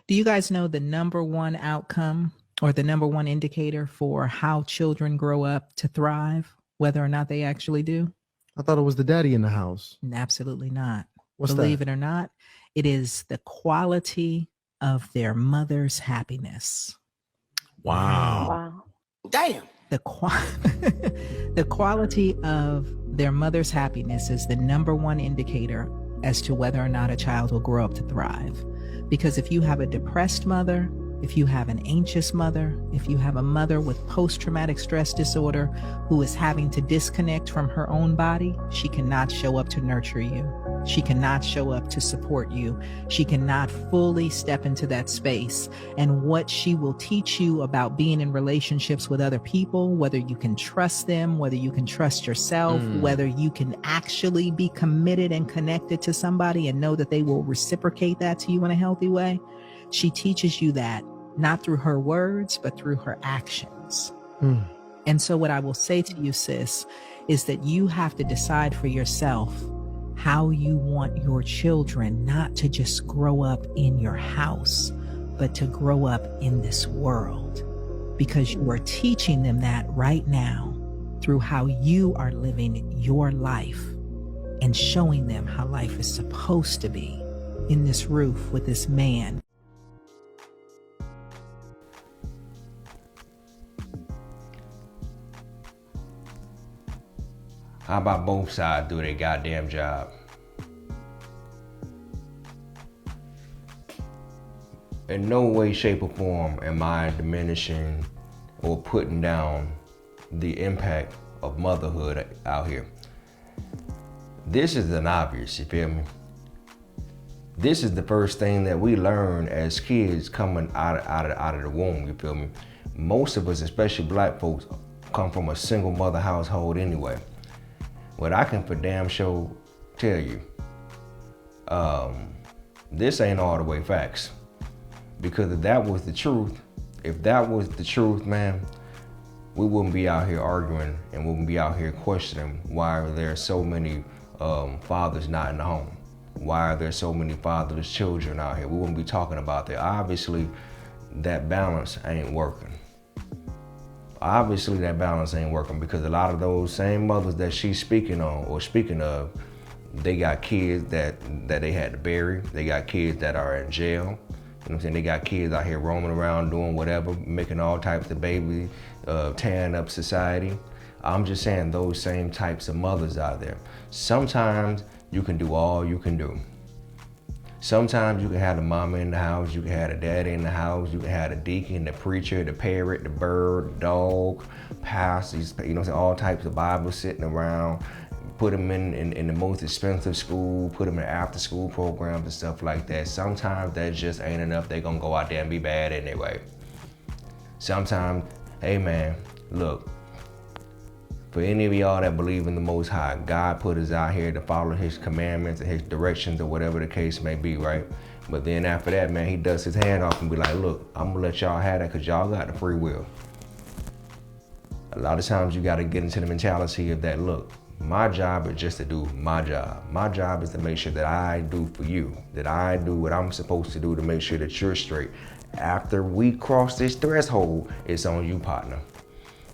Do you guys know the number one outcome or the number one indicator for how children grow up to thrive, whether or not they actually do? I thought it was the daddy in the house. Absolutely not. What's Believe that? it or not, it is the quality of their mother's happiness. Wow. Wow. Damn. The, the quality of their mother's happiness is the number one indicator as to whether or not a child will grow up to thrive. Because if you have a depressed mother, if you have an anxious mother, if you have a mother with post-traumatic stress disorder who is having to disconnect from her own body, she cannot show up to nurture you. She cannot show up to support you. She cannot fully step into that space. And what she will teach you about being in relationships with other people, whether you can trust them, whether you can trust yourself, whether you can actually be committed and connected to somebody and know that they will reciprocate that to you in a healthy way. She teaches you that not through her words, but through her actions. And so what I will say to you, sis, is that you have to decide for yourself how you want your children not to just grow up in your house, but to grow up in this world, because you are teaching them that right now through how you are living your life and showing them how life is supposed to be in this roof with this man. How about both sides do their goddamn job? In no way, shape, or form am I diminishing or putting down the impact of motherhood out here. This is an obvious, you feel me? This is the first thing that we learn as kids coming out of the womb, you feel me? Most of us, especially black folks, come from a single mother household anyway. What I can for damn sure tell you, this ain't all the way facts. Because if that was the truth, man, we wouldn't be out here arguing and we wouldn't be out here questioning why are there so many fathers not in the home? Why are there so many fatherless children out here? We wouldn't be talking about that. Obviously, that balance ain't working. Obviously, that balance ain't working because a lot of those same mothers that she's speaking on or speaking of, they got kids that they had to bury. They got kids that are in jail. You know what I'm saying? They got kids out here roaming around doing whatever, making all types of babies, tearing up society. I'm just saying those same types of mothers out there. Sometimes you can do all you can do. Sometimes you can have the mama in the house, you can have the daddy in the house, you can have the deacon, the preacher, the parrot, the bird, the dog, pastors, you know what I'm saying, all types of Bibles sitting around. Put them in the most expensive school, put them in after school programs and stuff like that. Sometimes that just ain't enough. They gonna go out there and be bad anyway. Sometimes, hey man, look, for any of y'all that believe in the Most High, God put us out here to follow his commandments and his directions or whatever the case may be, right? But then after that, man, he dusts his hand off and be like, look, I'm gonna let y'all have that because y'all got the free will. A lot of times you gotta get into the mentality of that, look, my job is just to do my job. My job is to make sure that I do for you, that I do what I'm supposed to do to make sure that you're straight. After we cross this threshold, it's on you, partner.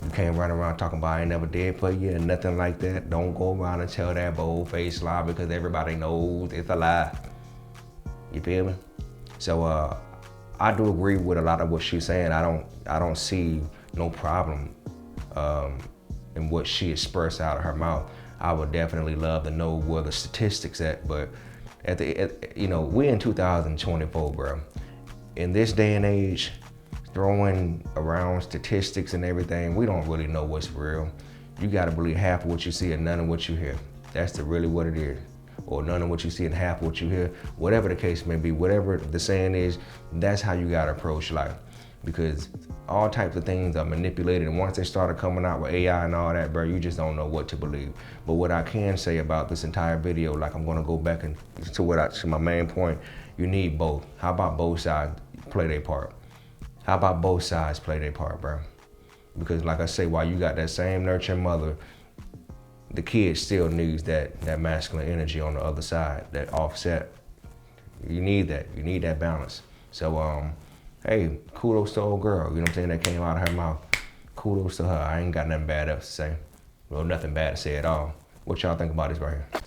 You can't run around talking about I ain't never did for you and nothing like that. Don't go around and tell that bold-faced lie because everybody knows it's a lie. You feel me? So I do agree with a lot of what she's saying. I don't see no problem in what she expressed out of her mouth. I would definitely love to know where the statistics at, but we're in 2024, bro. In this day and age, throwing around statistics and everything, we don't really know what's real. You gotta believe half of what you see and none of what you hear. That's really what it is. Or none of what you see and half of what you hear. Whatever the case may be, whatever the saying is, that's how you gotta approach life. Because all types of things are manipulated, and once they started coming out with AI and all that, bro, you just don't know what to believe. But what I can say about this entire video, like I'm gonna go back to my main point, you need both. How about both sides play their part? How about both sides play their part, bro? Because like I say, while you got that same nurturing mother, the kid still needs that masculine energy on the other side, that offset. You need that balance. So, hey, kudos to old girl, you know what I'm saying, that came out of her mouth. Kudos to her. I ain't got nothing bad else to say. Well, nothing bad to say at all. What y'all think about this right here?